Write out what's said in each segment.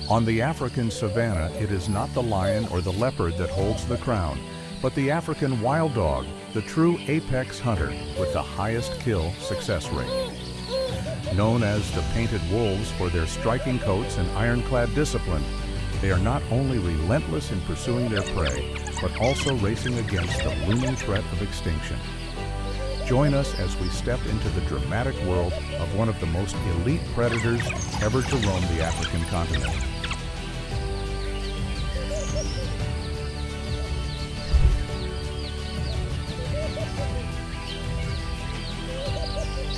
On the African savanna, it is not the lion or the leopard that holds the crown, but the African wild dog, the true apex hunter with the highest kill success rate. Known as the painted wolves for their striking coats and ironclad discipline, they are not only relentless in pursuing their prey, but also racing against the looming threat of extinction. Join us as we step into the dramatic world of one of the most elite predators ever to roam the African continent.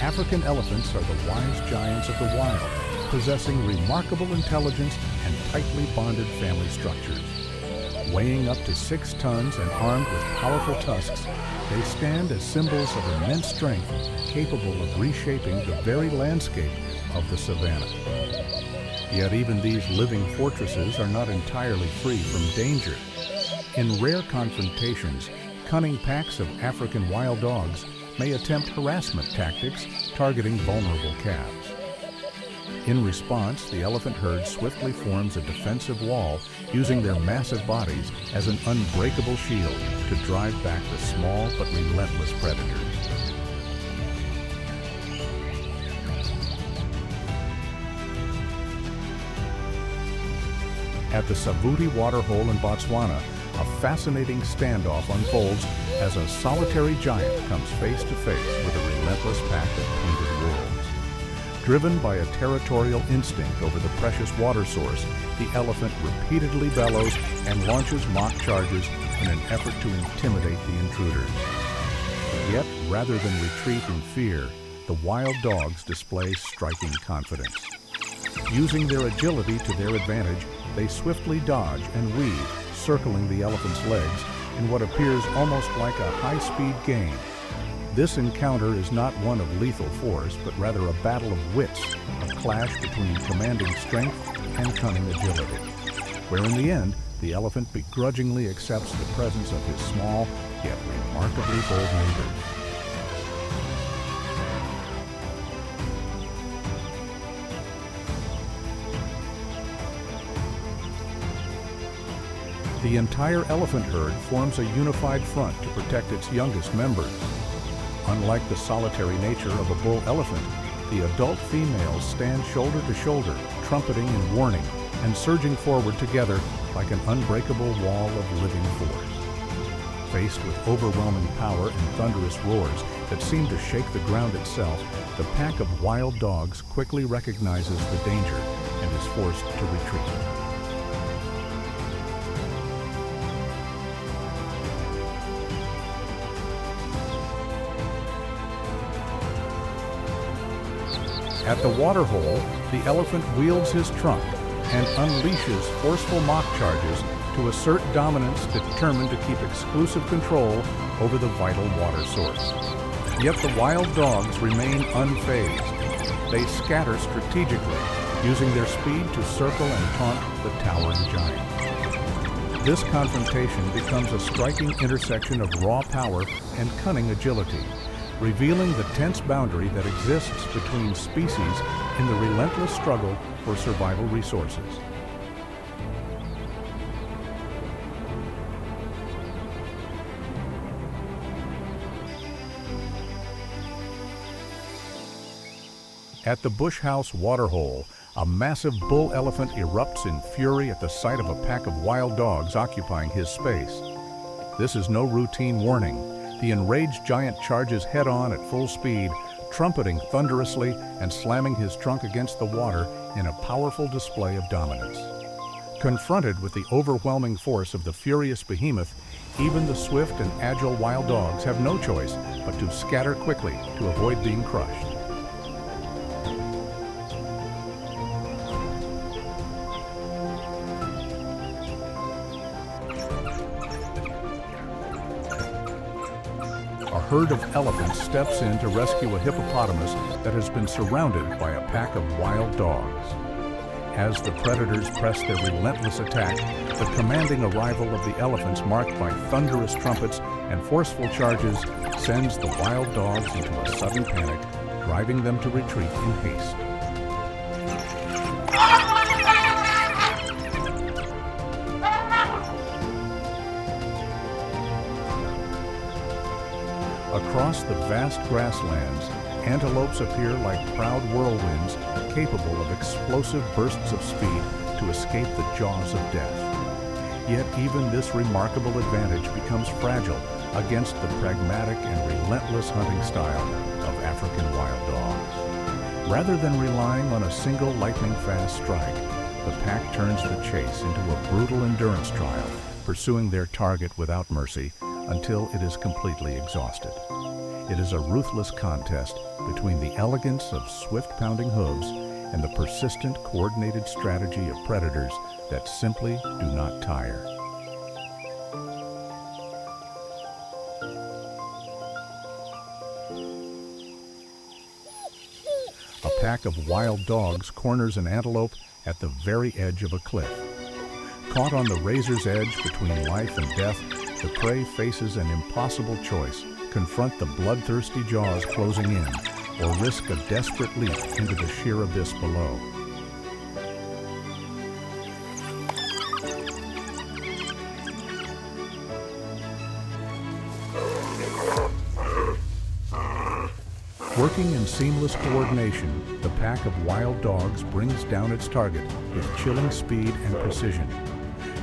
African elephants are the wise giants of the wild, possessing remarkable intelligence and tightly bonded family structures. Weighing up to 6 tons and armed with powerful tusks, they stand as symbols of immense strength, capable of reshaping the very landscape of the savanna. Yet even these living fortresses are not entirely free from danger. In rare confrontations, cunning packs of African wild dogs may attempt harassment tactics targeting vulnerable calves. In response, the elephant herd swiftly forms a defensive wall, using their massive bodies as an unbreakable shield to drive back the small but relentless predators. At the Savuti waterhole in Botswana, a fascinating standoff unfolds as a solitary giant comes face to face with a relentless pack of painted wolves. Driven by a territorial instinct over the precious water source, the elephant repeatedly bellows and launches mock charges in an effort to intimidate the intruders. Yet, rather than retreat in fear, the wild dogs display striking confidence. Using their agility to their advantage, they swiftly dodge and weave, circling the elephant's legs in what appears almost like a high-speed game. This encounter is not one of lethal force, but rather a battle of wits, a clash between commanding strength and cunning agility, where in the end, the elephant begrudgingly accepts the presence of his small, yet remarkably bold neighbors. The entire elephant herd forms a unified front to protect its youngest members. Unlike the solitary nature of a bull elephant, the adult females stand shoulder to shoulder, trumpeting in warning and surging forward together like an unbreakable wall of living force. Faced with overwhelming power and thunderous roars that seem to shake the ground itself, the pack of wild dogs quickly recognizes the danger and is forced to retreat. At the waterhole, the elephant wields his trunk and unleashes forceful mock charges to assert dominance, determined to keep exclusive control over the vital water source. Yet the wild dogs remain unfazed. They scatter strategically, using their speed to circle and taunt the towering giant. This confrontation becomes a striking intersection of raw power and cunning agility, revealing the tense boundary that exists between species in the relentless struggle for survival resources. At the Bush House waterhole, a massive bull elephant erupts in fury at the sight of a pack of wild dogs occupying his space. This is no routine warning. The enraged giant charges head-on at full speed, trumpeting thunderously and slamming his trunk against the water in a powerful display of dominance. Confronted with the overwhelming force of the furious behemoth, even the swift and agile wild dogs have no choice but to scatter quickly to avoid being crushed. A herd of elephants steps in to rescue a hippopotamus that has been surrounded by a pack of wild dogs. As the predators press their relentless attack, the commanding arrival of the elephants, marked by thunderous trumpets and forceful charges, sends the wild dogs into a sudden panic, driving them to retreat in haste. Across the vast grasslands, antelopes appear like proud whirlwinds capable of explosive bursts of speed to escape the jaws of death. Yet even this remarkable advantage becomes fragile against the pragmatic and relentless hunting style of African wild dogs. Rather than relying on a single lightning-fast strike, the pack turns the chase into a brutal endurance trial, pursuing their target without mercy until it is completely exhausted. It is a ruthless contest between the elegance of swift-pounding hooves and the persistent, coordinated strategy of predators that simply do not tire. A pack of wild dogs corners an antelope at the very edge of a cliff. Caught on the razor's edge between life and death, the prey faces an impossible choice: confront the bloodthirsty jaws closing in, or risk a desperate leap into the sheer abyss below. Working in seamless coordination, the pack of wild dogs brings down its target with chilling speed and precision.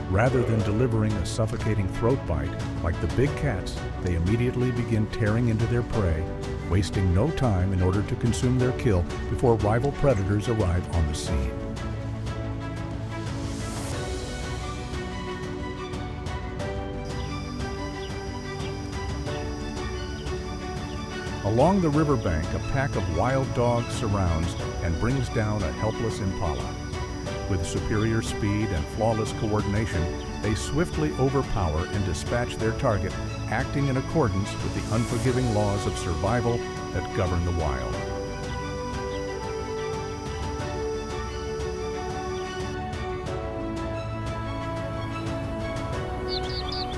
Rather than delivering a suffocating throat bite like the big cats, they immediately begin tearing into their prey, wasting no time in order to consume their kill before rival predators arrive on the scene. Along the riverbank, a pack of wild dogs surrounds and brings down a helpless impala. With superior speed and flawless coordination, they swiftly overpower and dispatch their target, acting in accordance with the unforgiving laws of survival that govern the wild.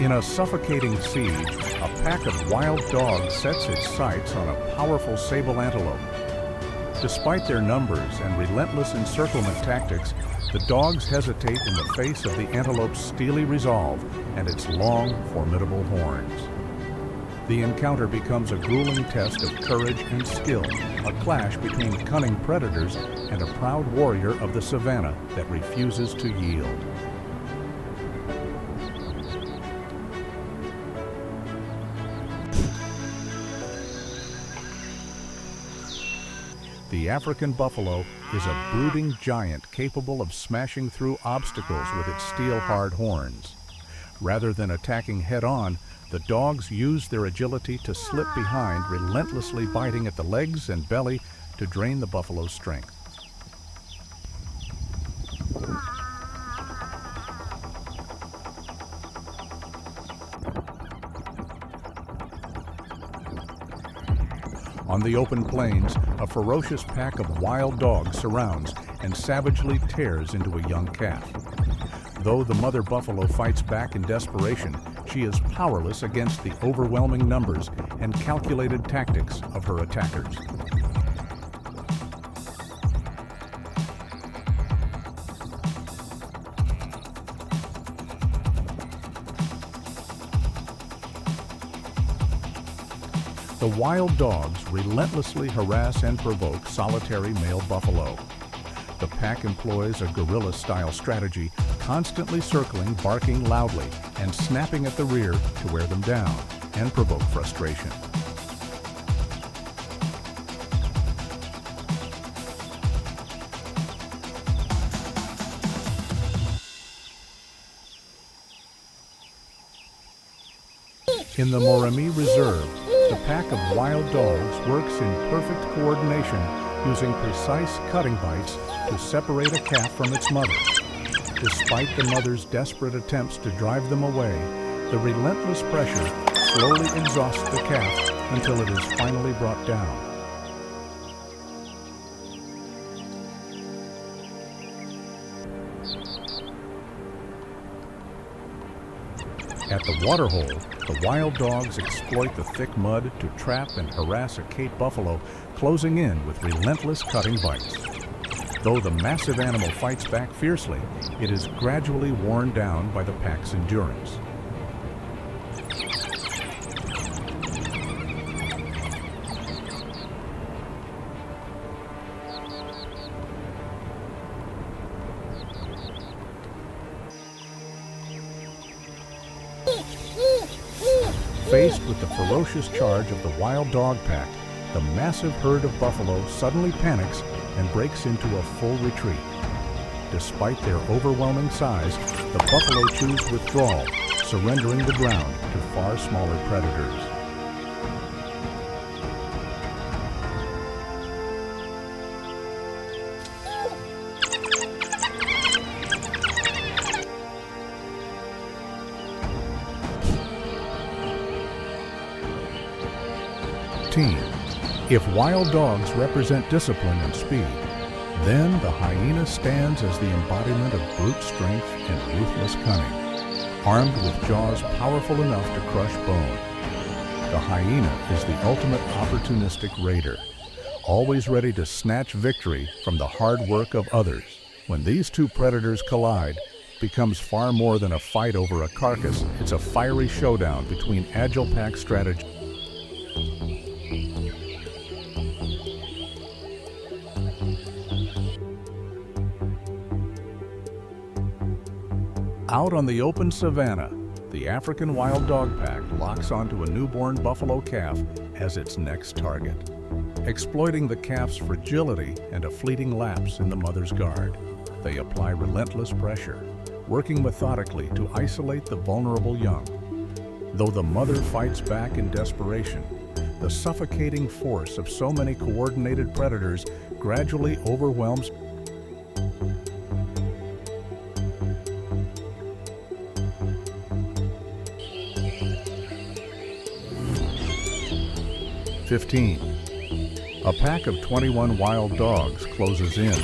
In a suffocating siege, a pack of wild dogs sets its sights on a powerful sable antelope. Despite their numbers and relentless encirclement tactics, the dogs hesitate in the face of the antelope's steely resolve and its long, formidable horns. The encounter becomes a grueling test of courage and skill, a clash between cunning predators and a proud warrior of the savanna that refuses to yield. The African buffalo is a brooding giant capable of smashing through obstacles with its steel-hard horns. Rather than attacking head-on, the dogs use their agility to slip behind, relentlessly biting at the legs and belly to drain the buffalo's strength. On the open plains, a ferocious pack of wild dogs surrounds and savagely tears into a young calf. Though the mother buffalo fights back in desperation, she is powerless against the overwhelming numbers and calculated tactics of her attackers. The wild dogs relentlessly harass and provoke solitary male buffalo. The pack employs a guerrilla-style strategy, constantly circling, barking loudly, and snapping at the rear to wear them down and provoke frustration. In the Moremi Reserve, the pack of wild dogs works in perfect coordination, using precise cutting bites to separate a calf from its mother. Despite the mother's desperate attempts to drive them away, the relentless pressure slowly exhausts the calf until it is finally brought down. At the waterhole, the wild dogs exploit the thick mud to trap and harass a Cape buffalo, closing in with relentless cutting bites. Though the massive animal fights back fiercely, it is gradually worn down by the pack's endurance. Faced with the ferocious charge of the wild dog pack, the massive herd of buffalo suddenly panics and breaks into a full retreat. Despite their overwhelming size, the buffalo choose withdrawal, surrendering the ground to far smaller predators. If wild dogs represent discipline and speed, then the hyena stands as the embodiment of brute strength and ruthless cunning, armed with jaws powerful enough to crush bone. The hyena is the ultimate opportunistic raider, always ready to snatch victory from the hard work of others. When these two predators collide, it becomes far more than a fight over a carcass. It's a fiery showdown between agile pack strategy. Out on the open savanna, the African wild dog pack locks onto a newborn buffalo calf as its next target. Exploiting the calf's fragility and a fleeting lapse in the mother's guard, they apply relentless pressure, working methodically to isolate the vulnerable young. Though the mother fights back in desperation, the suffocating force of so many coordinated predators gradually overwhelms. A pack of 21 wild dogs closes in,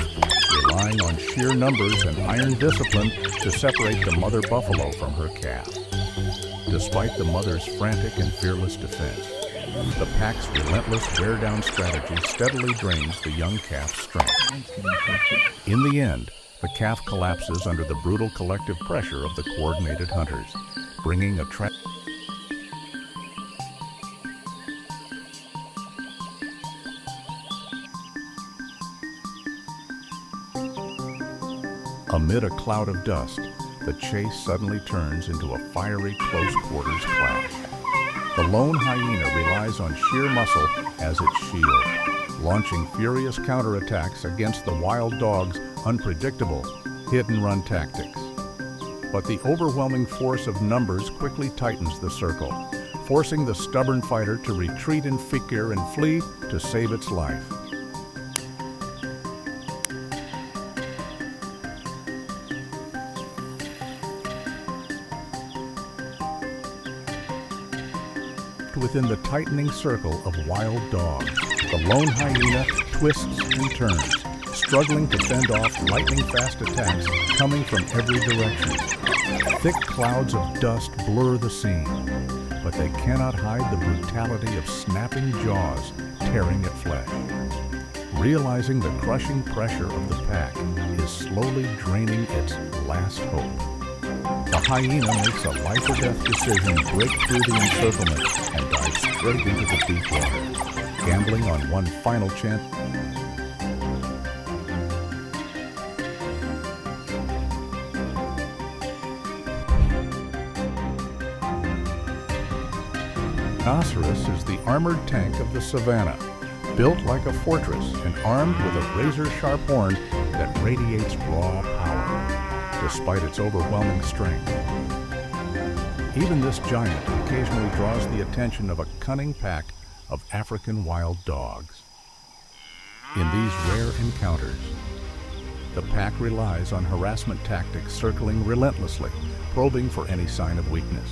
relying on sheer numbers and iron discipline to separate the mother buffalo from her calf. Despite the mother's frantic and fearless defense, the pack's relentless wear-down strategy steadily drains the young calf's strength. In the end, the calf collapses under the brutal collective pressure of the coordinated hunters, bringing a Amid a cloud of dust, the chase suddenly turns into a fiery close-quarters clash. The lone hyena relies on sheer muscle as its shield, launching furious counterattacks against the wild dog's unpredictable hit-and-run tactics. But the overwhelming force of numbers quickly tightens the circle, forcing the stubborn fighter to retreat in fear and flee to save its life. Within the tightening circle of wild dogs, the lone hyena twists and turns, struggling to fend off lightning-fast attacks coming from every direction. Thick clouds of dust blur the scene, but they cannot hide the brutality of snapping jaws tearing at flesh. Realizing the crushing pressure of the pack is slowly draining its last hope, the hyena makes a life-or-death decision to break through the encirclement and dive straight into the deep water, gambling on one final chance. Rhinoceros is the armored tank of the savanna, built like a fortress and armed with a razor-sharp horn that radiates raw power, despite its overwhelming strength. Even this giant occasionally draws the attention of a cunning pack of African wild dogs. In these rare encounters, the pack relies on harassment tactics, circling relentlessly, probing for any sign of weakness.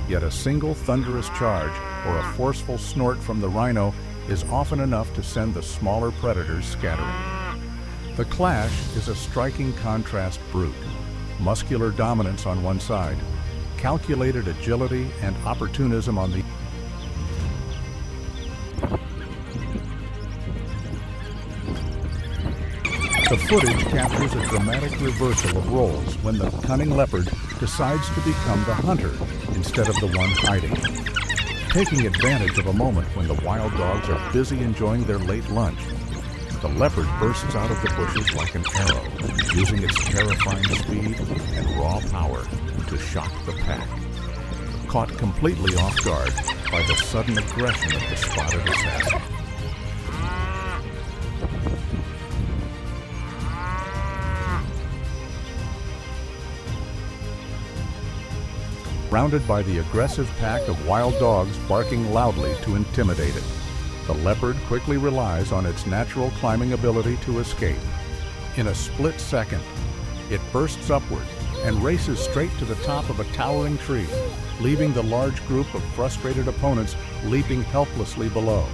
Yet a single thunderous charge or a forceful snort from the rhino is often enough to send the smaller predators scattering. The clash is a striking contrast brute. Muscular dominance on one side, calculated agility and opportunism on the The footage captures a dramatic reversal of roles when the cunning leopard decides to become the hunter instead of the one hiding. Taking advantage of a moment when the wild dogs are busy enjoying their late lunch, the leopard bursts out of the bushes like an arrow, using its terrifying speed and raw power to shock the pack. caught completely off guard by the sudden aggression of the spotted assassin. Surrounded by the aggressive pack of wild dogs barking loudly to intimidate it, the leopard quickly relies on its natural climbing ability to escape. In a split second, it bursts upward and races straight to the top of a towering tree, leaving the large group of frustrated opponents leaping helplessly below.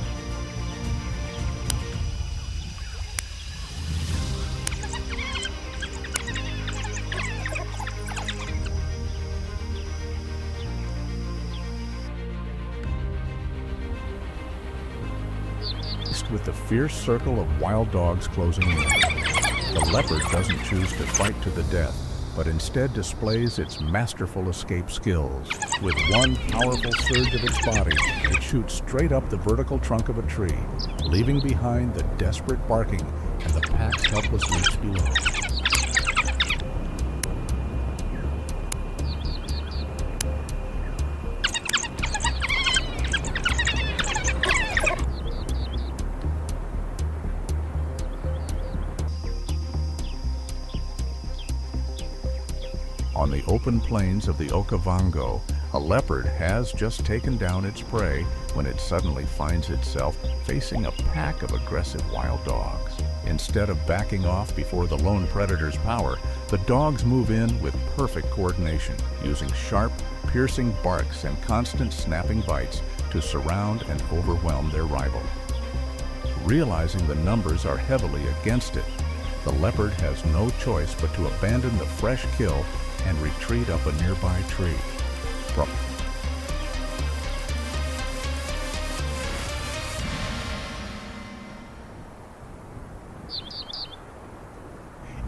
With the fierce circle of wild dogs closing in, the leopard doesn't choose to fight to the death, but instead displays its masterful escape skills. With one powerful surge of its body, it shoots straight up the vertical trunk of a tree, leaving behind the desperate barking and the pack's helpless leaps below. On the open plains of the Okavango, a leopard has just taken down its prey when it suddenly finds itself facing a pack of aggressive wild dogs. Instead of backing off before the lone predator's power, the dogs move in with perfect coordination, using sharp, piercing barks and constant snapping bites to surround and overwhelm their rival. Realizing the numbers are heavily against it, the leopard has no choice but to abandon the fresh kill and retreat up a nearby tree.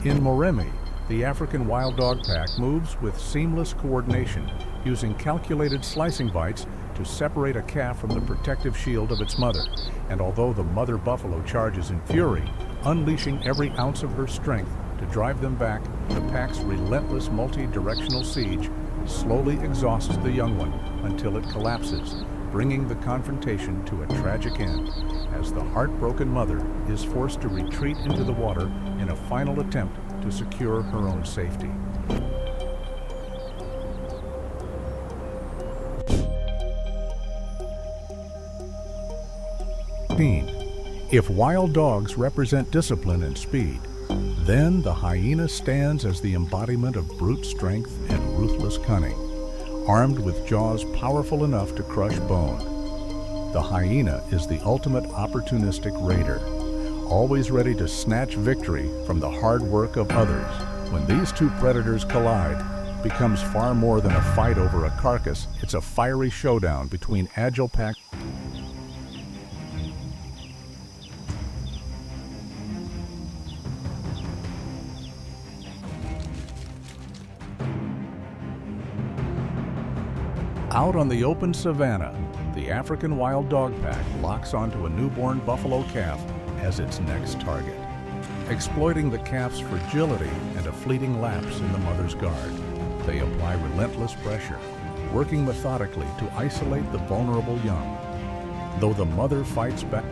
In Moremi, the African wild dog pack moves with seamless coordination, using calculated slicing bites to separate a calf from the protective shield of its mother. And although the mother buffalo charges in fury, unleashing every ounce of her strength to drive them back, the pack's relentless multi-directional siege slowly exhausts the young one until it collapses, bringing the confrontation to a tragic end, as the heartbroken mother is forced to retreat into the water in a final attempt to secure her own safety. If wild dogs represent discipline and speed, then the hyena stands as the embodiment of brute strength and ruthless cunning, armed with jaws powerful enough to crush bone. The hyena is the ultimate opportunistic raider, always ready to snatch victory from the hard work of others. When these two predators collide, it becomes far more than a fight over a carcass. It's a fiery showdown between agile pack. Out on the open savanna, the African wild dog pack locks onto a newborn buffalo calf as its next target, exploiting the calf's fragility and a fleeting lapse in the mother's guard. They apply relentless pressure, working methodically to isolate the vulnerable young. Though the mother fights back,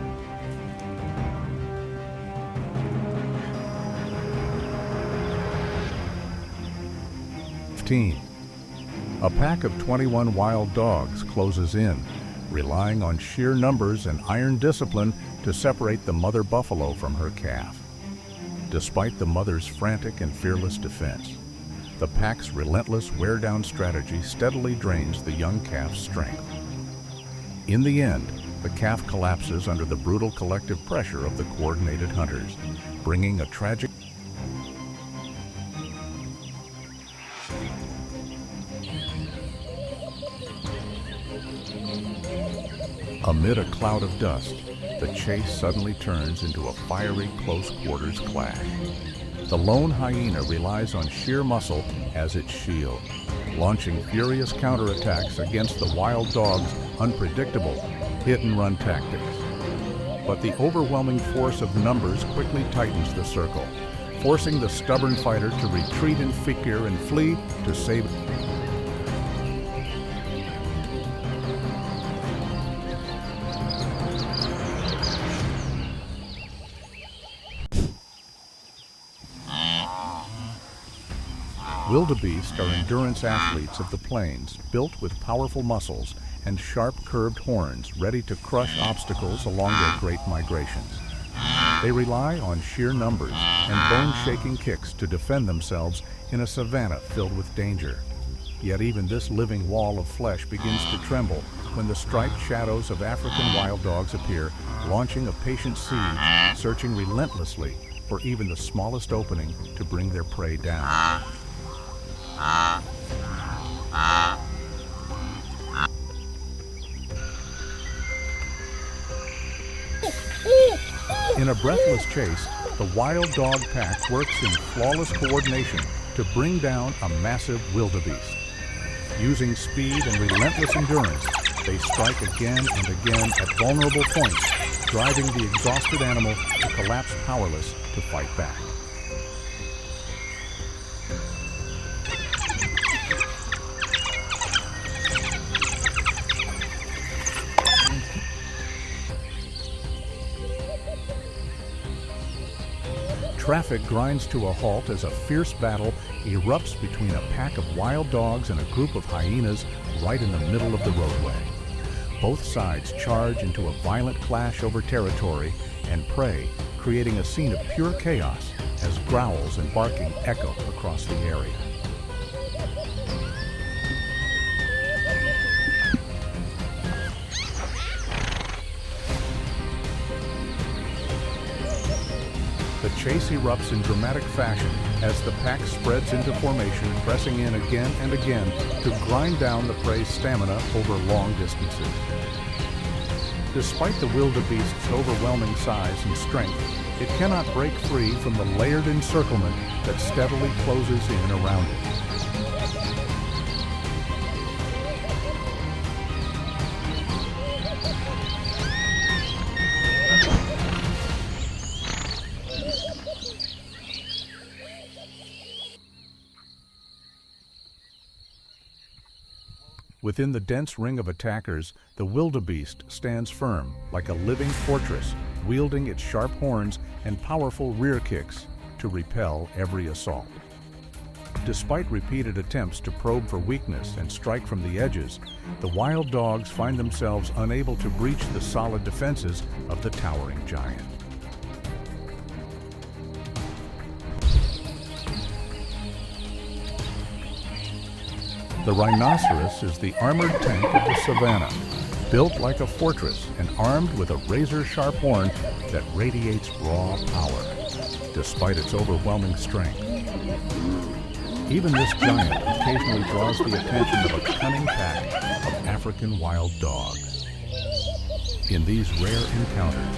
a pack of 21 wild dogs closes in, relying on sheer numbers and iron discipline to separate the mother buffalo from her calf. Despite the mother's frantic and fearless defense, the pack's relentless wear-down strategy steadily drains the young calf's strength. In the end, the calf collapses under the brutal collective pressure of the coordinated hunters, bringing a tragic Amid a cloud of dust, the chase suddenly turns into a fiery close-quarters clash. The lone hyena relies on sheer muscle as its shield, launching furious counterattacks against the wild dog's unpredictable hit-and-run tactics. But the overwhelming force of numbers quickly tightens the circle, forcing the stubborn fighter to retreat in fear and flee to save. Wildebeest are endurance athletes of the plains, built with powerful muscles and sharp curved horns ready to crush obstacles along their great migrations. They rely on sheer numbers and bone-shaking kicks to defend themselves in a savanna filled with danger. Yet even this living wall of flesh begins to tremble when the striped shadows of African wild dogs appear, launching a patient siege, searching relentlessly for even the smallest opening to bring their prey down. In a breathless chase, the wild dog pack works in flawless coordination to bring down a massive wildebeest. Using speed and relentless endurance, they strike again and again at vulnerable points, driving the exhausted animal to collapse powerless to fight back. Traffic grinds to a halt as a fierce battle erupts between a pack of wild dogs and a group of hyenas right in the middle of the roadway. Both sides charge into a violent clash over territory and prey, creating a scene of pure chaos as growls and barking echo across the area. The chase erupts in dramatic fashion as the pack spreads into formation, pressing in again and again to grind down the prey's stamina over long distances. Despite the wildebeest's overwhelming size and strength, it cannot break free from the layered encirclement that steadily closes in around it. Within the dense ring of attackers, the wildebeest stands firm, like a living fortress, wielding its sharp horns and powerful rear kicks to repel every assault. Despite repeated attempts to probe for weakness and strike from the edges, the wild dogs find themselves unable to breach the solid defenses of the towering giant. The rhinoceros is the armored tank of the savanna, built like a fortress and armed with a razor-sharp horn that radiates raw power, despite its overwhelming strength. Even this giant occasionally draws the attention of a cunning pack of African wild dogs. In these rare encounters,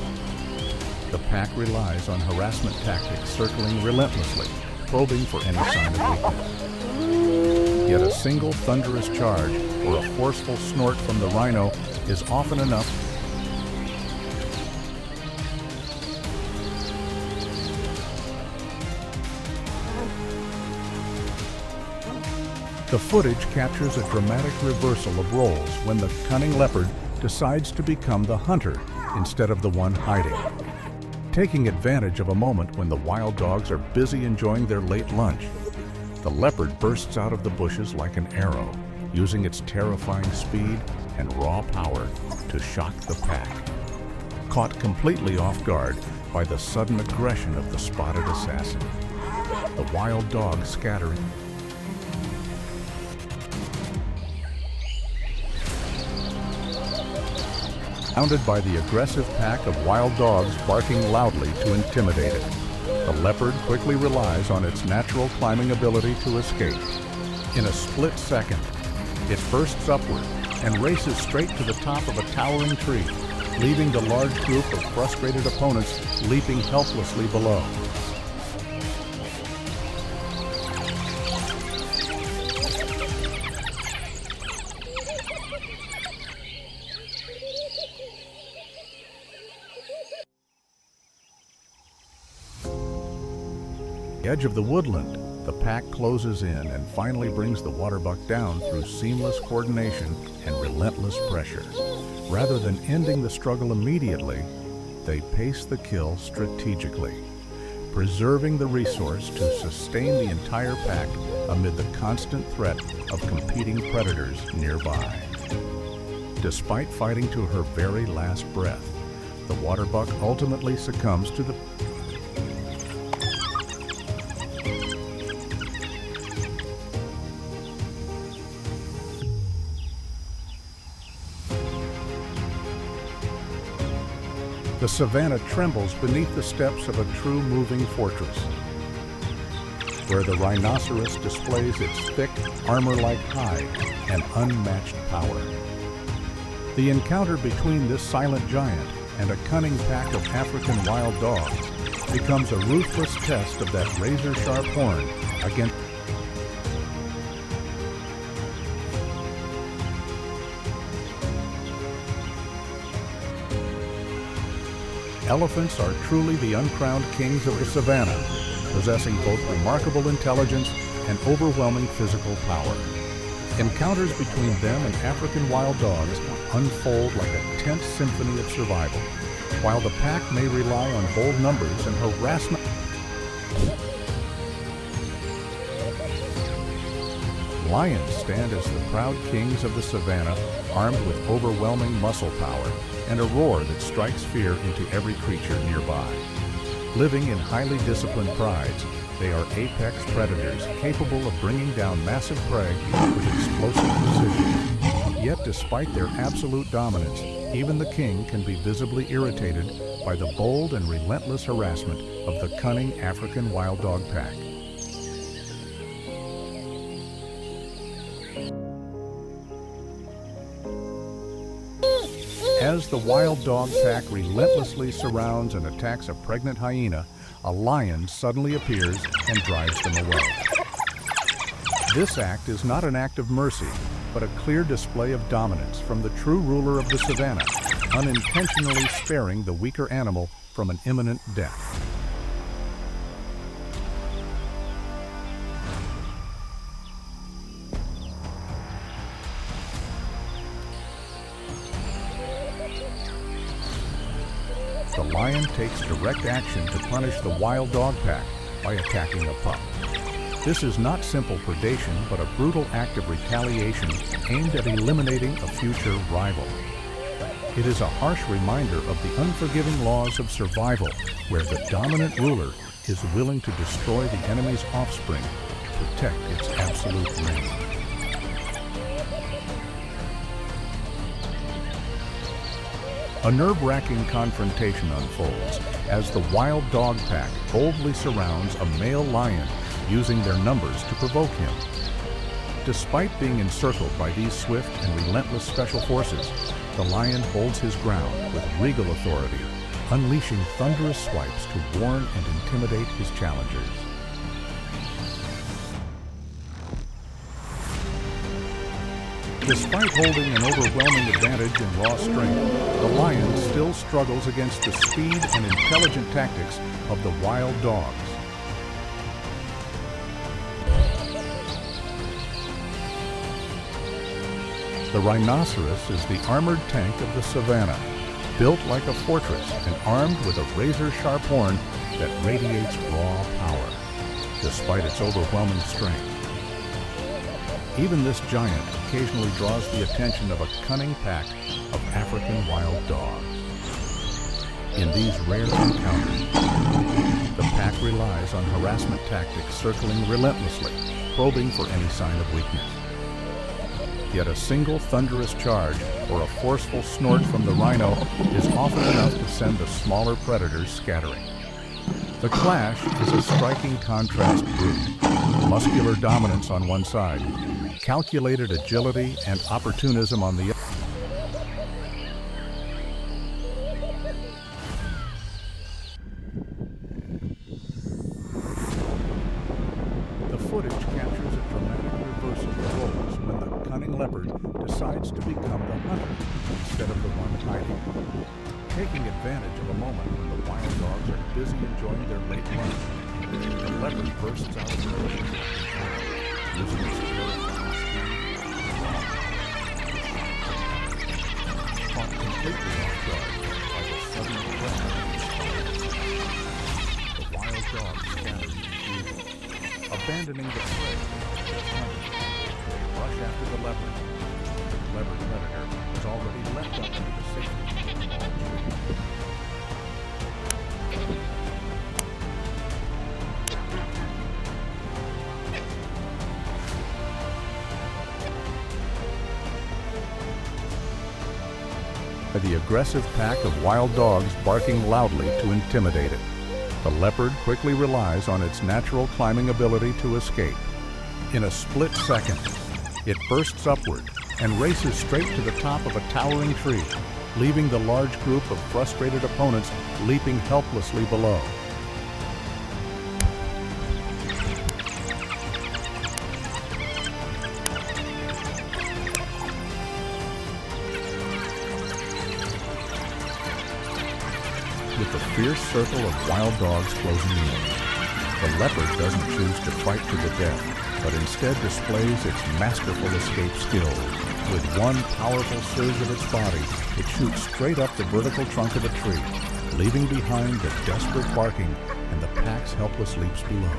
the pack relies on harassment tactics, circling relentlessly, probing for any sign of weakness. Yet a single thunderous charge or a forceful snort from the rhino is often enough. The footage captures a dramatic reversal of roles when the cunning leopard decides to become the hunter instead of the one hiding. Taking advantage of a moment when the wild dogs are busy enjoying their late lunch, the leopard bursts out of the bushes like an arrow, using its terrifying speed and raw power to shock the pack. Caught completely off guard by the sudden aggression of the spotted assassin, the wild dogs scattering. Surrounded by the aggressive pack of wild dogs barking loudly to intimidate it, the leopard quickly relies on its natural climbing ability to escape. In a split second, it bursts upward and races straight to the top of a towering tree, leaving the large group of frustrated opponents leaping helplessly below. Edge of the woodland, the pack closes in and finally brings the waterbuck down through seamless coordination and relentless pressure. Rather than ending the struggle immediately, they pace the kill strategically, preserving the resource to sustain the entire pack amid the constant threat of competing predators nearby. Despite fighting to her very last breath, the water buck ultimately succumbs to the The savanna trembles beneath the steps of a true moving fortress, where the rhinoceros displays its thick, armor-like hide and unmatched power. The encounter between this silent giant and a cunning pack of African wild dogs becomes a ruthless test of that razor-sharp horn against Elephants are truly the uncrowned kings of the savanna, possessing both remarkable intelligence and overwhelming physical power. Encounters between them and African wild dogs unfold like a tense symphony of survival, while the pack may rely on bold numbers and harassment. Lions stand as the proud kings of the savanna, armed with overwhelming muscle power and a roar that strikes fear into every creature nearby. Living in highly disciplined prides, they are apex predators capable of bringing down massive prey with explosive precision. Yet despite their absolute dominance, even the king can be visibly irritated by the bold and relentless harassment of the cunning African wild dog pack. As the wild dog pack relentlessly surrounds and attacks a pregnant hyena, a lion suddenly appears and drives them away. This act is not an act of mercy, but a clear display of dominance from the true ruler of the savanna, unintentionally sparing the weaker animal from an imminent death. The lion takes direct action to punish the wild dog pack by attacking a pup. This is not simple predation, but a brutal act of retaliation aimed at eliminating a future rival. It is a harsh reminder of the unforgiving laws of survival, where the dominant ruler is willing to destroy the enemy's offspring to protect its absolute reign. A nerve-wracking confrontation unfolds as the wild dog pack boldly surrounds a male lion, using their numbers to provoke him. Despite being encircled by these swift and relentless special forces, the lion holds his ground with regal authority, unleashing thunderous swipes to warn and intimidate his challengers. Despite holding an overwhelming advantage in raw strength, the lion still struggles against the speed and intelligent tactics of the wild dogs. The rhinoceros is the armored tank of the savanna, built like a fortress and armed with a razor-sharp horn that radiates raw power, despite its overwhelming strength. Even this giant occasionally draws the attention of a cunning pack of African wild dogs. In these rare encounters, the pack relies on harassment tactics, circling relentlessly, probing for any sign of weakness. Yet a single thunderous charge or a forceful snort from the rhino is often enough to send the smaller predators scattering. The clash is a striking contrast brute. Muscular dominance on one side, calculated agility and opportunism on the other. The footage captures a dramatic reversal of roles when the cunning leopard decides to become the hunter instead of the one hiding. Taking advantage of a moment when the wild dogs are busy enjoying their late lunch, the leopard bursts out of the bushes, using its terrifying speed. Caught completely off guard by the sudden threat, the wild dog abandoning the prey. They rush after the leopard. The leopard predator has already leapt up into the safety of the tall tree. The aggressive pack of wild dogs barking loudly to intimidate it. The leopard quickly relies on its natural climbing ability to escape. In a split second, it bursts upward and races straight to the top of a towering tree, leaving the large group of frustrated opponents leaping helplessly below. With the fierce circle of wild dogs closing in, the leopard doesn't choose to fight to the death, but instead displays its masterful escape skills. With one powerful surge of its body, it shoots straight up the vertical trunk of a tree, leaving behind the desperate barking and the pack's helpless leaps below.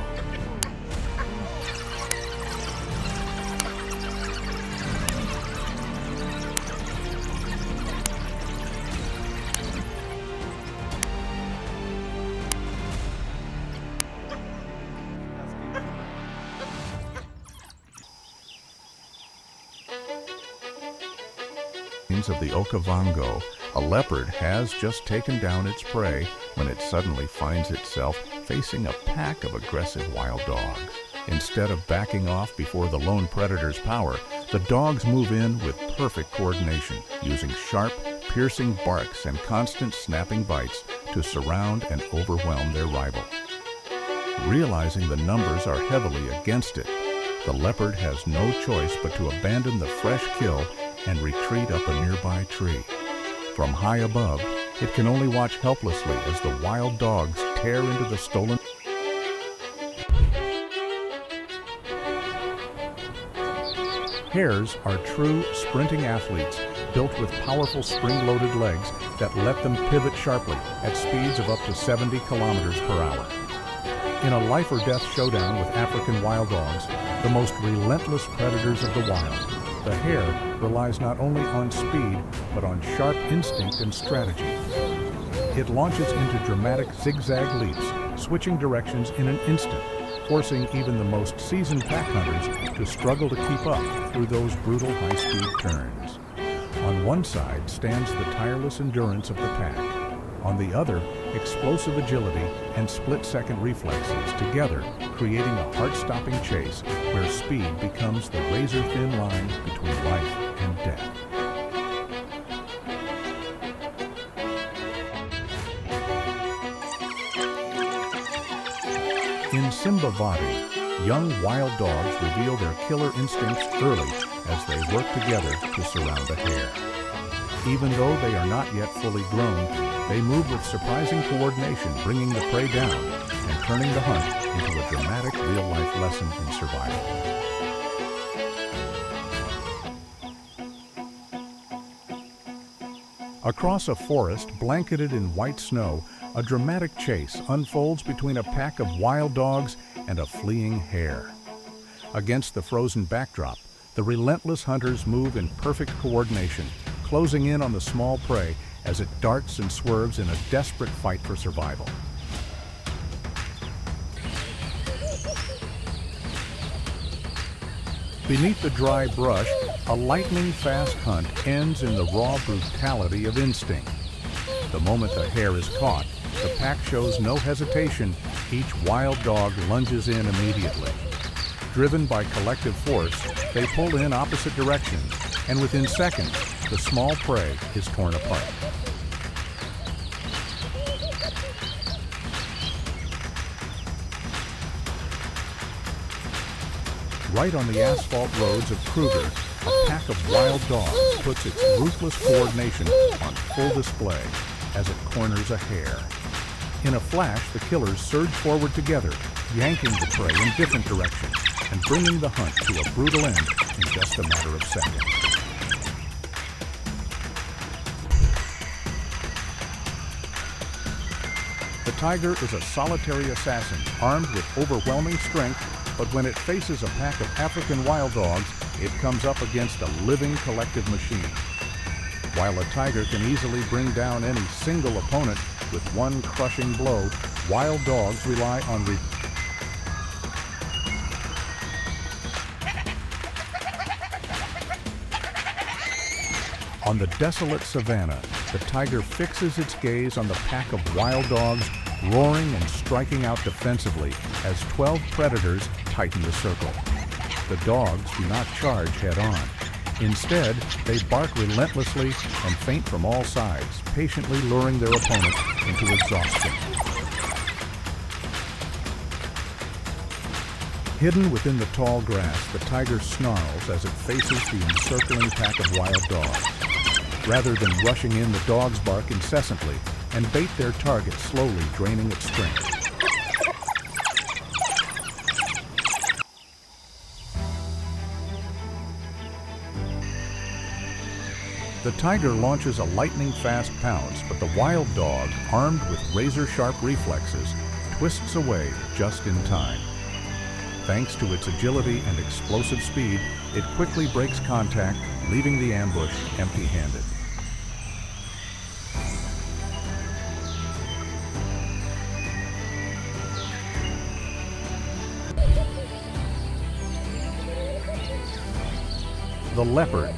Of the Okavango, a leopard has just taken down its prey when it suddenly finds itself facing a pack of aggressive wild dogs. Instead of backing off before the lone predator's power, the dogs move in with perfect coordination, using sharp, piercing barks and constant snapping bites to surround and overwhelm their rival. Realizing the numbers are heavily against it, the leopard has no choice but to abandon the fresh kill and retreat up a nearby tree. From high above, it can only watch helplessly as the wild dogs tear into the stolen. Hares are true sprinting athletes, built with powerful spring-loaded legs that let them pivot sharply at speeds of up to 70 kilometers per hour. In a life-or-death showdown with African wild dogs, the most relentless predators of the wild, the hare relies not only on speed, but on sharp instinct and strategy. It launches into dramatic zigzag leaps, switching directions in an instant, forcing even the most seasoned pack hunters to struggle to keep up through those brutal high-speed turns. On one side stands the tireless endurance of the pack. On the other, explosive agility and split-second reflexes together, creating a heart-stopping chase where speed becomes the razor-thin line between life and death. In Simbavati, young wild dogs reveal their killer instincts early as they work together to surround a hare. Even though they are not yet fully grown, they move with surprising coordination, bringing the prey down and turning the hunt into a dramatic real-life lesson in survival. Across a forest blanketed in white snow, a dramatic chase unfolds between a pack of wild dogs and a fleeing hare. Against the frozen backdrop, the relentless hunters move in perfect coordination, closing in on the small prey as it darts and swerves in a desperate fight for survival. Beneath the dry brush, a lightning-fast hunt ends in the raw brutality of instinct. The moment a hare is caught, the pack shows no hesitation. Each wild dog lunges in immediately. Driven by collective force, they pull in opposite directions, and within seconds, the small prey is torn apart. Right on the asphalt roads of Kruger, a pack of wild dogs puts its ruthless coordination on full display as it corners a hare. In a flash, the killers surge forward together, yanking the prey in different directions and bringing the hunt to a brutal end in just a matter of seconds. The tiger is a solitary assassin armed with overwhelming strength But when it faces a pack of African wild dogs, it comes up against a living collective machine. While a tiger can easily bring down any single opponent with one crushing blow, wild dogs rely on On the desolate savanna, the tiger fixes its gaze on the pack of wild dogs, roaring and striking out defensively as 12 predators tighten the circle. The dogs do not charge head-on. Instead, they bark relentlessly and feint from all sides, patiently luring their opponent into exhaustion. Hidden within the tall grass, the tiger snarls as it faces the encircling pack of wild dogs. Rather than rushing in, the dogs bark incessantly and bait their target, slowly draining its strength. The tiger launches a lightning-fast pounce, but the wild dog, armed with razor-sharp reflexes, twists away just in time. Thanks to its agility and explosive speed, it quickly breaks contact, leaving the ambush empty-handed. The leopard,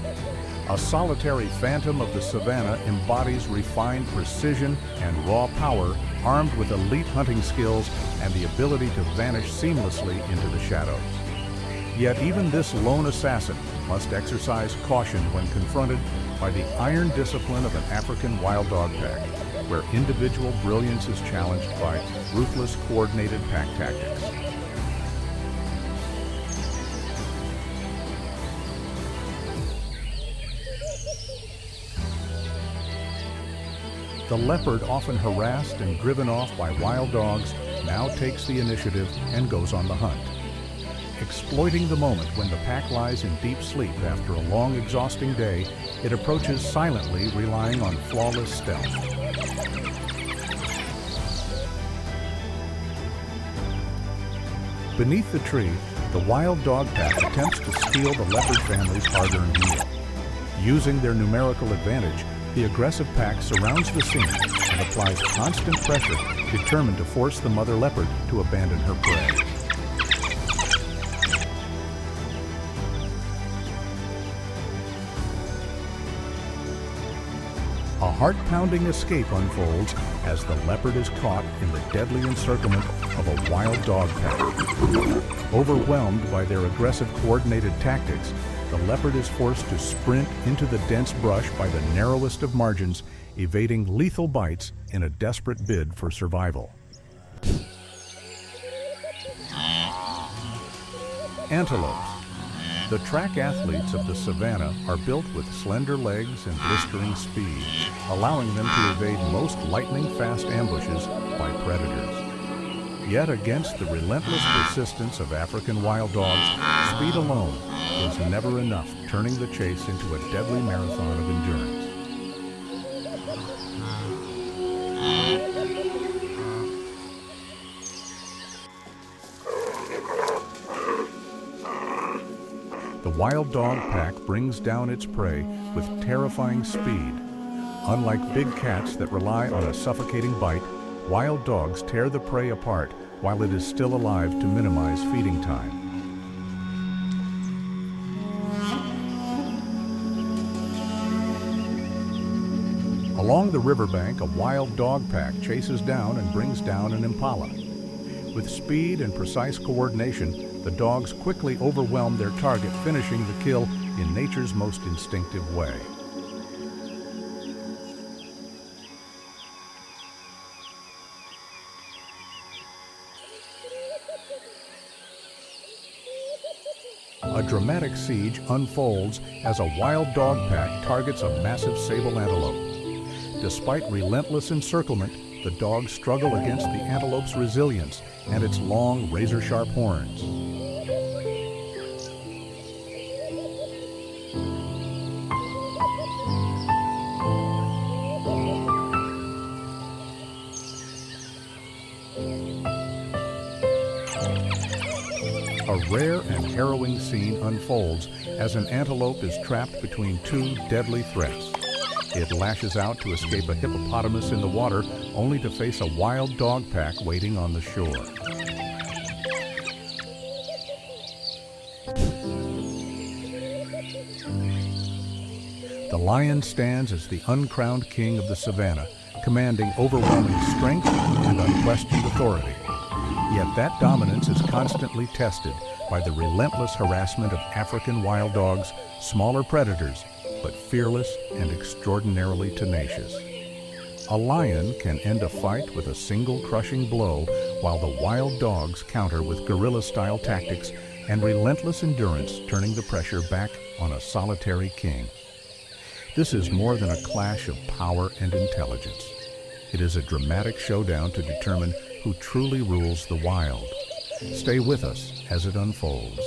a solitary phantom of the savanna, embodies refined precision and raw power, armed with elite hunting skills and the ability to vanish seamlessly into the shadows. Yet even this lone assassin must exercise caution when confronted by the iron discipline of an African wild dog pack, where individual brilliance is challenged by ruthless, coordinated pack tactics. The leopard, often harassed and driven off by wild dogs, now takes the initiative and goes on the hunt. Exploiting the moment when the pack lies in deep sleep after a long, exhausting day, it approaches silently, relying on flawless stealth. Beneath the tree, the wild dog pack attempts to steal the leopard family's hard-earned meal. Using their numerical advantage, the aggressive pack surrounds the scene and applies constant pressure, determined to force the mother leopard to abandon her prey. A heart-pounding escape unfolds as the leopard is caught in the deadly encirclement of a wild dog pack. Overwhelmed by their aggressive, coordinated tactics, the leopard is forced to sprint into the dense brush by the narrowest of margins, evading lethal bites in a desperate bid for survival. Antelopes. The track athletes of the savanna are built with slender legs and blistering speed, allowing them to evade most lightning-fast ambushes by predators. Yet against the relentless persistence of African wild dogs, speed alone is never enough, turning the chase into a deadly marathon of endurance. The wild dog pack brings down its prey with terrifying speed. Unlike big cats that rely on a suffocating bite, wild dogs tear the prey apart while it is still alive to minimize feeding time. Along the riverbank, a wild dog pack chases down and brings down an impala. With speed and precise coordination, the dogs quickly overwhelm their target, finishing the kill in nature's most instinctive way. A dramatic siege unfolds as a wild dog pack targets a massive sable antelope. Despite relentless encirclement, the dogs struggle against the antelope's resilience and its long, razor-sharp horns. A rare and harrowing scene unfolds as an antelope is trapped between two deadly threats. It lashes out to escape a hippopotamus in the water, only to face a wild dog pack waiting on the shore. The lion stands as the uncrowned king of the savanna, commanding overwhelming strength and unquestioned authority. Yet that dominance is constantly tested by the relentless harassment of African wild dogs, smaller predators, but fearless and extraordinarily tenacious. A lion can end a fight with a single crushing blow, while the wild dogs counter with guerrilla-style tactics and relentless endurance, turning the pressure back on a solitary king. This is more than a clash of power and intelligence. It is a dramatic showdown to determine who truly rules the wild. Stay with us as it unfolds.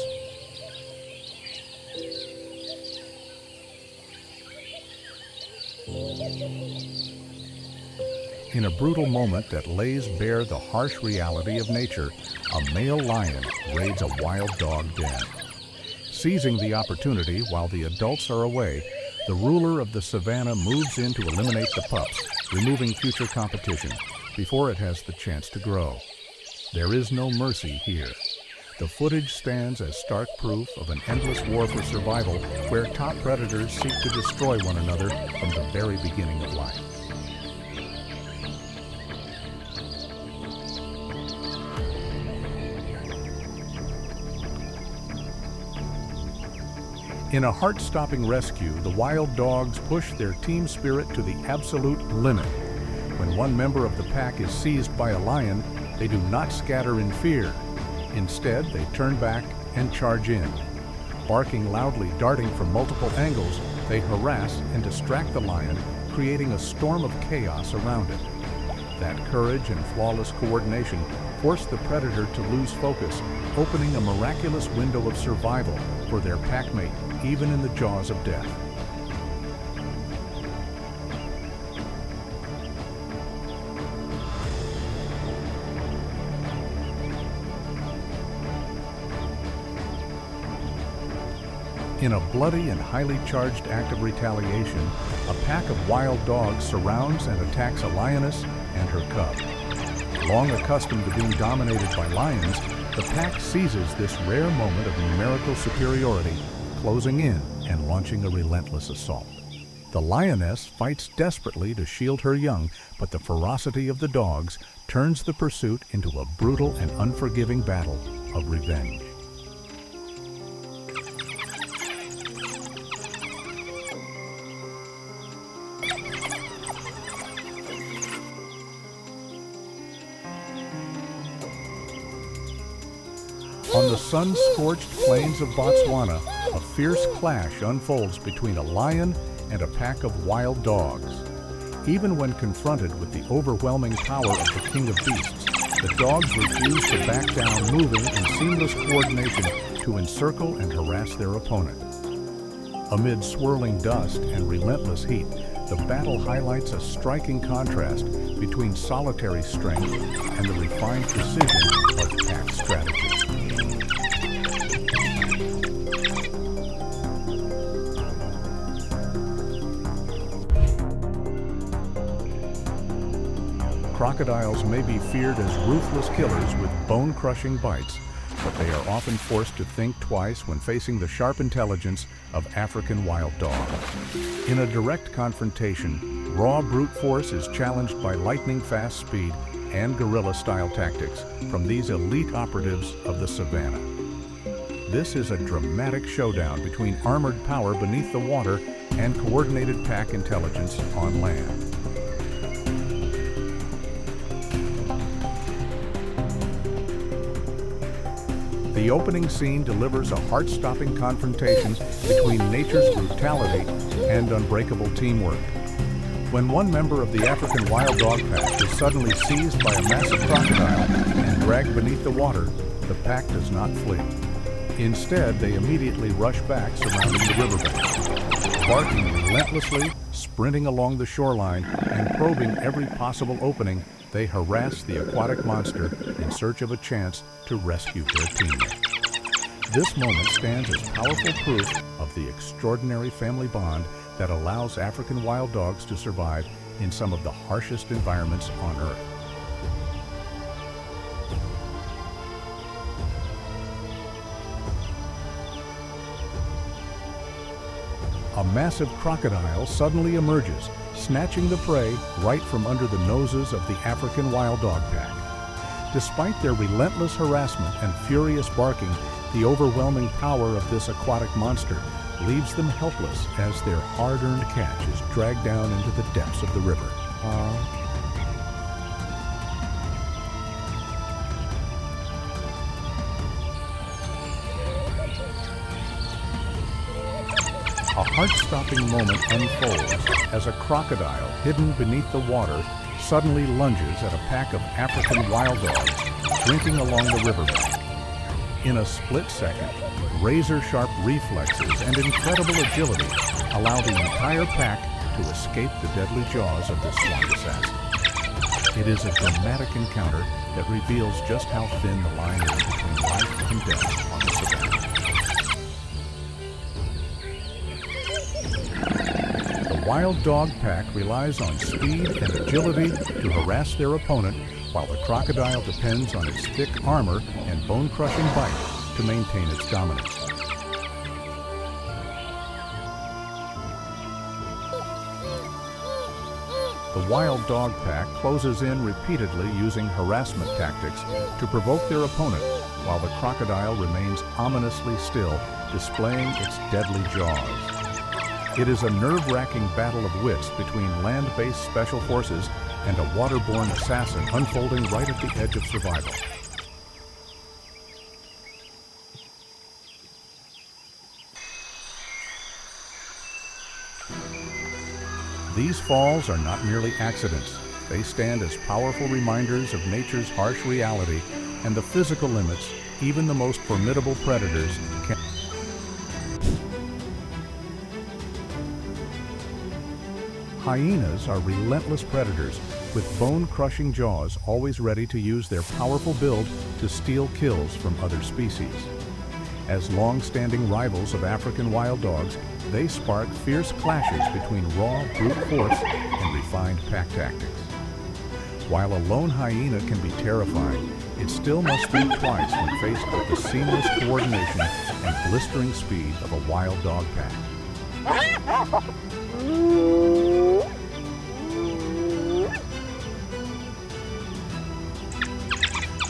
In a brutal moment that lays bare the harsh reality of nature, a male lion raids a wild dog den. Seizing the opportunity while the adults are away, the ruler of the savanna moves in to eliminate the pups, removing future competition before it has the chance to grow. There is no mercy here. The footage stands as stark proof of an endless war for survival, where top predators seek to destroy one another from the very beginning of life. In a heart-stopping rescue, the wild dogs push their team spirit to the absolute limit. When one member of the pack is seized by a lion, they do not scatter in fear. Instead, they turn back and charge in. Barking loudly, darting from multiple angles, they harass and distract the lion, creating a storm of chaos around it. That courage and flawless coordination force the predator to lose focus, opening a miraculous window of survival for their packmate, even in the jaws of death. In a bloody and highly charged act of retaliation, a pack of wild dogs surrounds and attacks a lioness and her cub. Long accustomed to being dominated by lions, the pack seizes this rare moment of numerical superiority, closing in and launching a relentless assault. The lioness fights desperately to shield her young, but the ferocity of the dogs turns the pursuit into a brutal and unforgiving battle of revenge. On the sun-scorched plains of Botswana, a fierce clash unfolds between a lion and a pack of wild dogs. Even when confronted with the overwhelming power of the king of beasts, the dogs refuse to back down, moving in seamless coordination to encircle and harass their opponent. Amid swirling dust and relentless heat, the battle highlights a striking contrast between solitary strength and the refined precision of pack strategy. Crocodiles may be feared as ruthless killers with bone-crushing bites, but they are often forced to think twice when facing the sharp intelligence of African wild dogs. In a direct confrontation, raw brute force is challenged by lightning-fast speed and guerrilla-style tactics from these elite operatives of the savanna. This is a dramatic showdown between armored power beneath the water and coordinated pack intelligence on land. The opening scene delivers a heart-stopping confrontation between nature's brutality and unbreakable teamwork. When one member of the African wild dog pack is suddenly seized by a massive crocodile and dragged beneath the water, the pack does not flee. Instead, they immediately rush back, surrounding the riverbank. Barking relentlessly, sprinting along the shoreline, and probing every possible opening, they harass the aquatic monster in search of a chance to rescue their teammate. This moment stands as powerful proof of the extraordinary family bond that allows African wild dogs to survive in some of the harshest environments on Earth. A massive crocodile suddenly emerges, snatching the prey right from under the noses of the African wild dog pack. Despite their relentless harassment and furious barking, the overwhelming power of this aquatic monster leaves them helpless as their hard-earned catch is dragged down into the depths of the river. A heart-stopping moment unfolds as a crocodile hidden beneath the water suddenly lunges at a pack of African wild dogs drinking along the riverbank. In a split second, razor-sharp reflexes and incredible agility allow the entire pack to escape the deadly jaws of this swamp assassin. It is a dramatic encounter that reveals just how thin the line is between life and death on the savannah. The wild dog pack relies on speed and agility to harass their opponent, while the crocodile depends on its thick armor and bone-crushing bite to maintain its dominance. The wild dog pack closes in repeatedly using harassment tactics to provoke their opponent, while the crocodile remains ominously still, displaying its deadly jaws. It is a nerve-wracking battle of wits between land-based special forces and a waterborne assassin unfolding right at the edge of survival. These falls are not merely accidents. They stand as powerful reminders of nature's harsh reality and the physical limits even the most formidable predators can. Hyenas are relentless predators with bone-crushing jaws always ready to use their powerful build to steal kills from other species. As long-standing rivals of African wild dogs, they spark fierce clashes between raw brute force and refined pack tactics. While a lone hyena can be terrifying, it still must think twice when faced with the seamless coordination and blistering speed of a wild dog pack.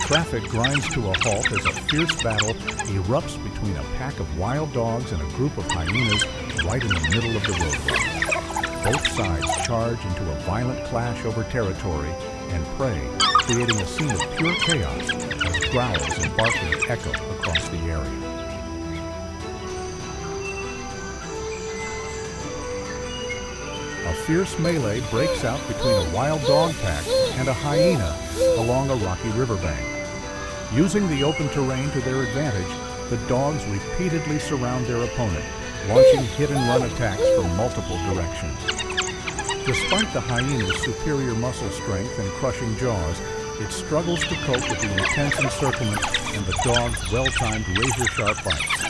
Traffic grinds to a halt as a fierce battle erupts between a pack of wild dogs and a group of hyenas right in the middle of the roadway. Both sides charge into a violent clash over territory and prey, creating a scene of pure chaos as growls and barking echo across the area. A fierce melee breaks out between a wild dog pack and a hyena along a rocky riverbank. Using the open terrain to their advantage, the dogs repeatedly surround their opponent, launching hit-and-run attacks from multiple directions. Despite the hyena's superior muscle strength and crushing jaws, it struggles to cope with the intense encirclement and the dog's well-timed razor-sharp bites.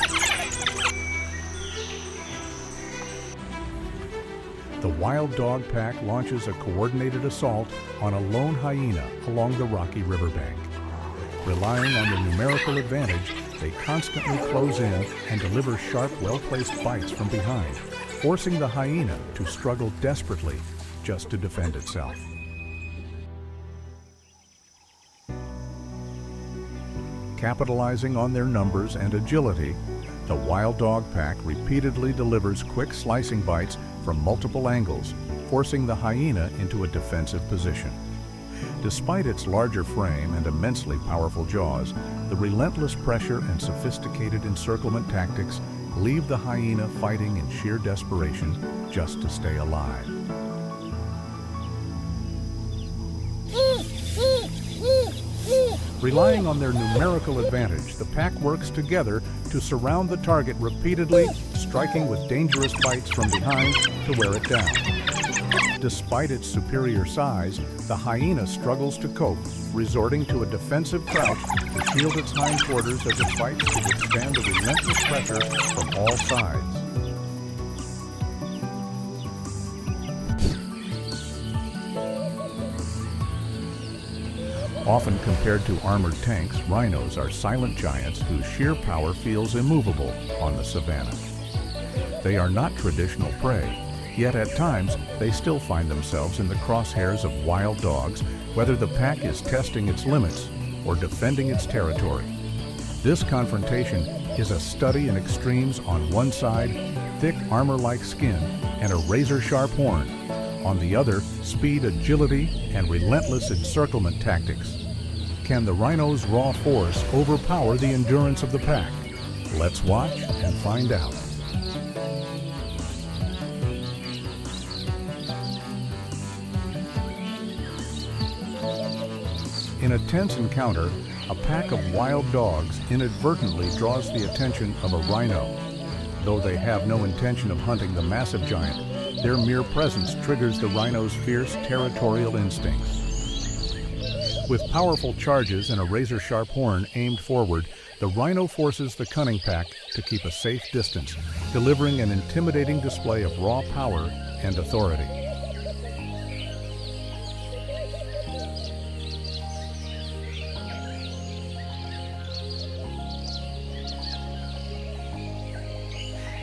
The wild dog pack launches a coordinated assault on a lone hyena along the rocky riverbank. Relying on their numerical advantage, they constantly close in and deliver sharp, well-placed bites from behind, forcing the hyena to struggle desperately just to defend itself. Capitalizing on their numbers and agility, the wild dog pack repeatedly delivers quick slicing bites from multiple angles, forcing the hyena into a defensive position. Despite its larger frame and immensely powerful jaws, the relentless pressure and sophisticated encirclement tactics leave the hyena fighting in sheer desperation just to stay alive. Relying on their numerical advantage, the pack works together to surround the target repeatedly, striking with dangerous bites from behind to wear it down. Despite its superior size, the hyena struggles to cope, resorting to a defensive crouch to shield its hindquarters as it fights to withstand the relentless pressure from all sides. Often compared to armored tanks, rhinos are silent giants whose sheer power feels immovable on the savanna. They are not traditional prey, yet at times they still find themselves in the crosshairs of wild dogs, whether the pack is testing its limits or defending its territory. This confrontation is a study in extremes: on one side, thick armor-like skin and a razor-sharp horn; on the other, speed, agility, and relentless encirclement tactics. Can the rhino's raw force overpower the endurance of the pack? Let's watch and find out. In a tense encounter, a pack of wild dogs inadvertently draws the attention of a rhino. Though they have no intention of hunting the massive giant, their mere presence triggers the rhino's fierce territorial instincts. With powerful charges and a razor-sharp horn aimed forward, the rhino forces the cunning pack to keep a safe distance, delivering an intimidating display of raw power and authority.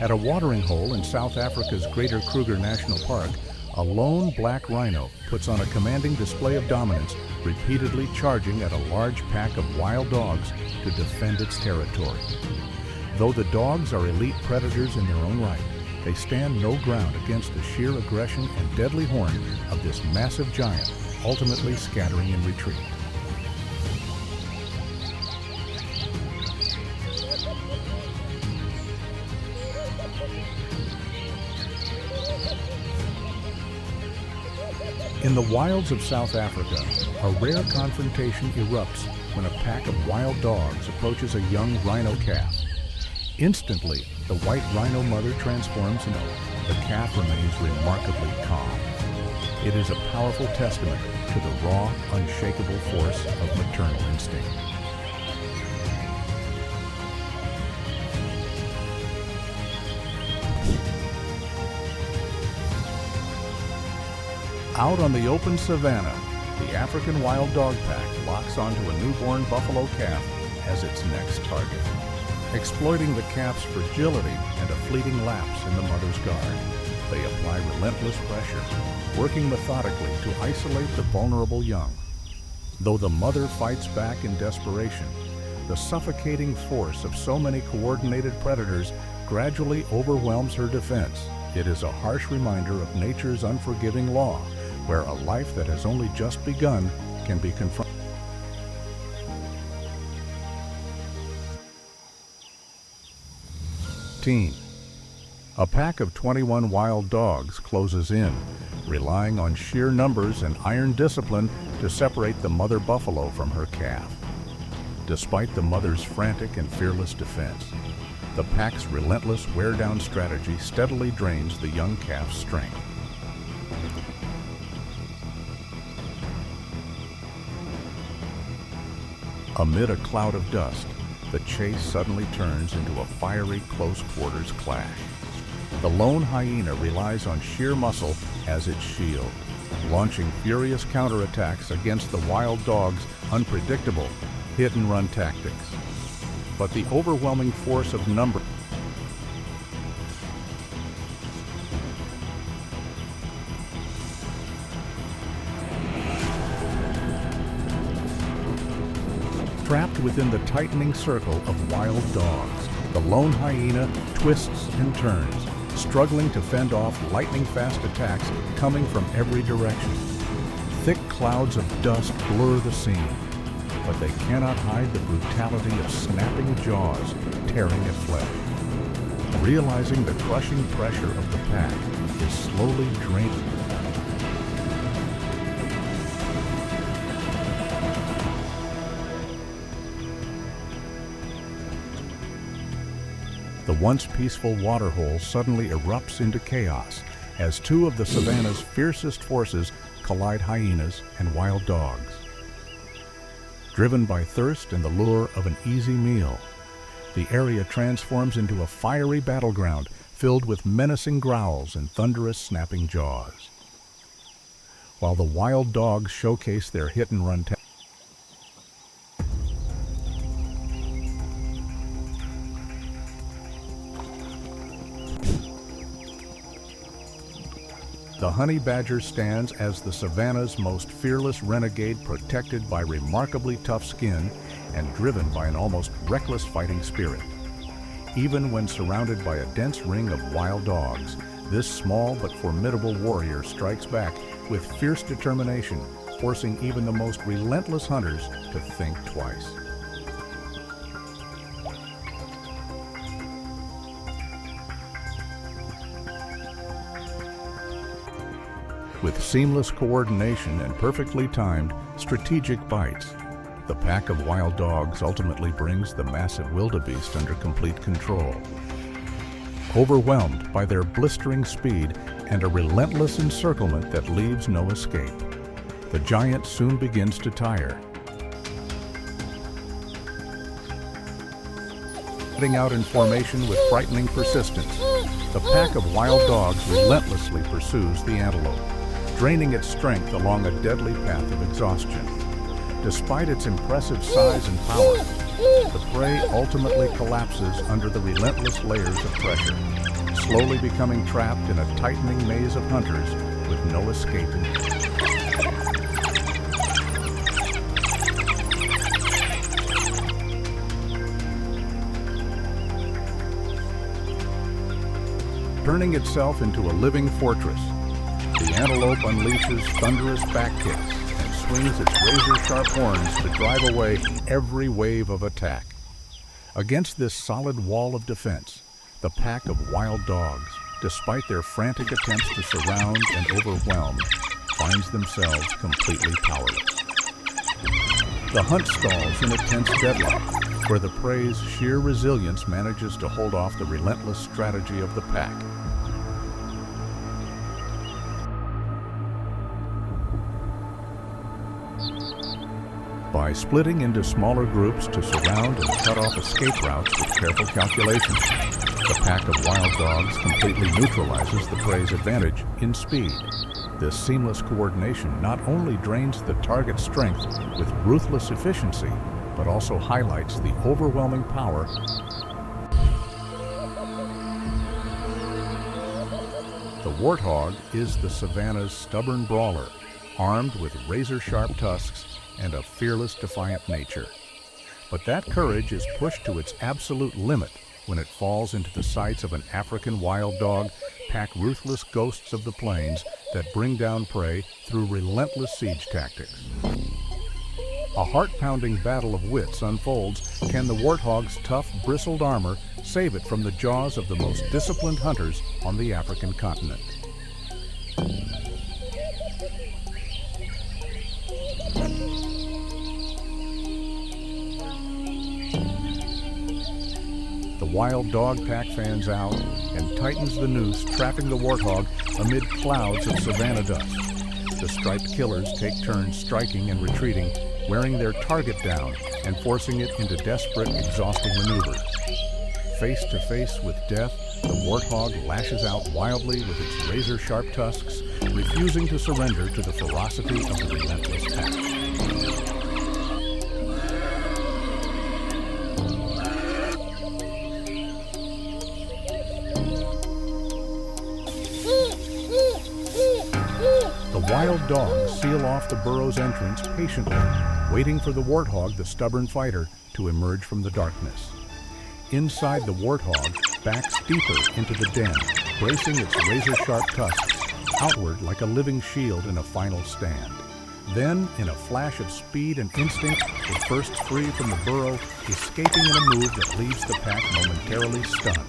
At a watering hole in South Africa's Greater Kruger National Park, a lone black rhino puts on a commanding display of dominance, repeatedly charging at a large pack of wild dogs to defend its territory. Though the dogs are elite predators in their own right, they stand no ground against the sheer aggression and deadly horn of this massive giant, ultimately scattering in retreat. In the wilds of South Africa, a rare confrontation erupts when a pack of wild dogs approaches a young rhino calf. Instantly, the white rhino mother transforms and the calf remains remarkably calm. It is a powerful testament to the raw, unshakable force of maternal instinct. Out on the open savanna, the African wild dog pack locks onto a newborn buffalo calf as its next target. Exploiting the calf's fragility and a fleeting lapse in the mother's guard, they apply relentless pressure, working methodically to isolate the vulnerable young. Though the mother fights back in desperation, the suffocating force of so many coordinated predators gradually overwhelms her defense. It is a harsh reminder of nature's unforgiving law, where a life that has only just begun can be confronted. A pack of 21 wild dogs closes in, relying on sheer numbers and iron discipline to separate the mother buffalo from her calf. Despite the mother's frantic and fearless defense, the pack's relentless wear-down strategy steadily drains the young calf's strength. Amid a cloud of dust, the chase suddenly turns into a fiery close-quarters clash. The lone hyena relies on sheer muscle as its shield, launching furious counterattacks against the wild dog's unpredictable hit-and-run tactics. But the overwhelming force of numbers trapped within the tightening circle of wild dogs, the lone hyena twists and turns, struggling to fend off lightning-fast attacks coming from every direction. Thick clouds of dust blur the scene, but they cannot hide the brutality of snapping jaws tearing at flesh. Realizing the crushing pressure of the pack is slowly draining. The once peaceful waterhole suddenly erupts into chaos as two of the savanna's fiercest forces collide hyenas and wild dogs. Driven by thirst and the lure of an easy meal, the area transforms into a fiery battleground filled with menacing growls and thunderous snapping jaws. While the wild dogs showcase their hit-and-run tactics, the honey badger stands as the savanna's most fearless renegade, protected by remarkably tough skin and driven by an almost reckless fighting spirit. Even when surrounded by a dense ring of wild dogs, this small but formidable warrior strikes back with fierce determination, forcing even the most relentless hunters to think twice. With seamless coordination and perfectly timed, strategic bites, the pack of wild dogs ultimately brings the massive wildebeest under complete control. Overwhelmed by their blistering speed and a relentless encirclement that leaves no escape, the giant soon begins to tire. Heading out in formation with frightening persistence, the pack of wild dogs relentlessly pursues the antelope, draining its strength along a deadly path of exhaustion. Despite its impressive size and power, the prey ultimately collapses under the relentless layers of pressure, slowly becoming trapped in a tightening maze of hunters with no escape in sight. Turning itself into a living fortress, the antelope unleashes thunderous back kicks and swings its razor-sharp horns to drive away every wave of attack. Against this solid wall of defense, the pack of wild dogs, despite their frantic attempts to surround and overwhelm, finds themselves completely powerless. The hunt stalls in a tense deadlock, where the prey's sheer resilience manages to hold off the relentless strategy of the pack. By splitting into smaller groups to surround and cut off escape routes with careful calculations, the pack of wild dogs completely neutralizes the prey's advantage in speed. This seamless coordination not only drains the target's strength with ruthless efficiency, but also highlights the overwhelming power. The warthog is the savanna's stubborn brawler, armed with razor-sharp tusks and a fearless, defiant nature. But that courage is pushed to its absolute limit when it falls into the sights of an African wild dog pack ruthless ghosts of the plains that bring down prey through relentless siege tactics. A heart-pounding battle of wits unfolds. Can the warthog's tough, bristled armor save it from the jaws of the most disciplined hunters on the African continent? The wild dog pack fans out and tightens the noose, trapping the warthog amid clouds of savanna dust. The striped killers take turns striking and retreating, wearing their target down and forcing it into desperate, exhausting maneuvers. Face to face with death, the warthog lashes out wildly with its razor-sharp tusks, refusing to surrender to the ferocity of the relentless pack. The wild dogs seal off the burrow's entrance patiently, waiting for the warthog, the stubborn fighter, to emerge from the darkness. Inside, the warthog backs deeper into the den, bracing its razor-sharp tusks outward like a living shield in a final stand. Then, in a flash of speed and instinct, it bursts free from the burrow, escaping in a move that leaves the pack momentarily stunned.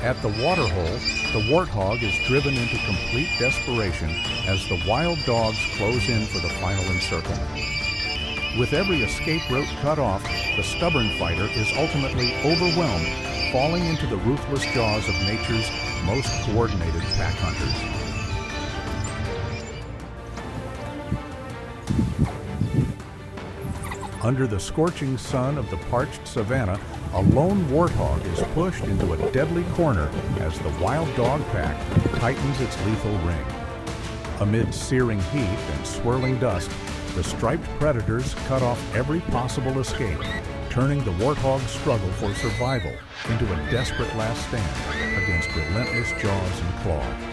At the waterhole, the warthog is driven into complete desperation as the wild dogs close in for the final encirclement. With every escape route cut off, the stubborn fighter is ultimately overwhelmed, falling into the ruthless jaws of nature's most coordinated pack hunters. Under the scorching sun of the parched savanna, a lone warthog is pushed into a deadly corner as the wild dog pack tightens its lethal ring. Amid searing heat and swirling dust, the striped predators cut off every possible escape, turning the warthog's struggle for survival into a desperate last stand against relentless jaws and claws.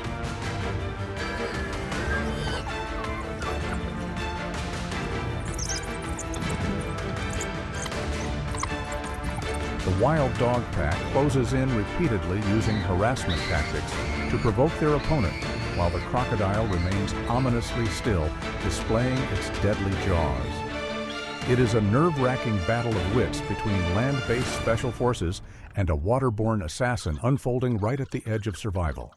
The wild dog pack closes in repeatedly using harassment tactics to provoke their opponent, while the crocodile remains ominously still, displaying its deadly jaws. It is a nerve-wracking battle of wits between land-based special forces and a waterborne assassin unfolding right at the edge of survival.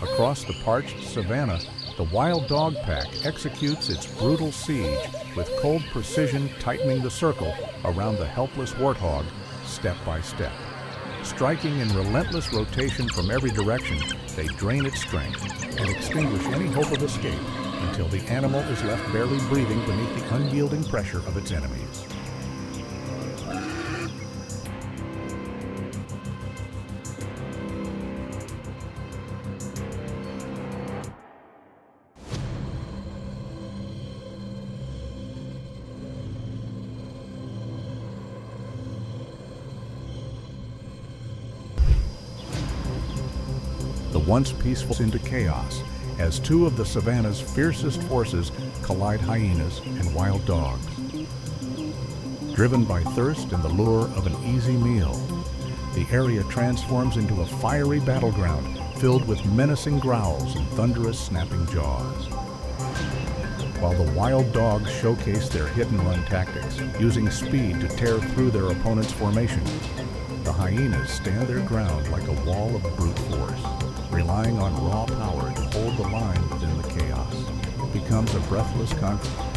Across the parched savanna, the wild dog pack executes its brutal siege with cold precision, tightening the circle around the helpless warthog step by step. Striking in relentless rotation from every direction, they drain its strength and extinguish any hope of escape until the animal is left barely breathing beneath the unyielding pressure of its enemies. The once peaceful into chaos as two of the savanna's fiercest forces collide hyenas and wild dogs. Driven by thirst and the lure of an easy meal, the area transforms into a fiery battleground filled with menacing growls and thunderous snapping jaws. While the wild dogs showcase their hit-and-run tactics, using speed to tear through their opponent's formation, the hyenas stand their ground like a wall of brute force, relying on raw power to hold the line within the chaos. It becomes a breathless conflict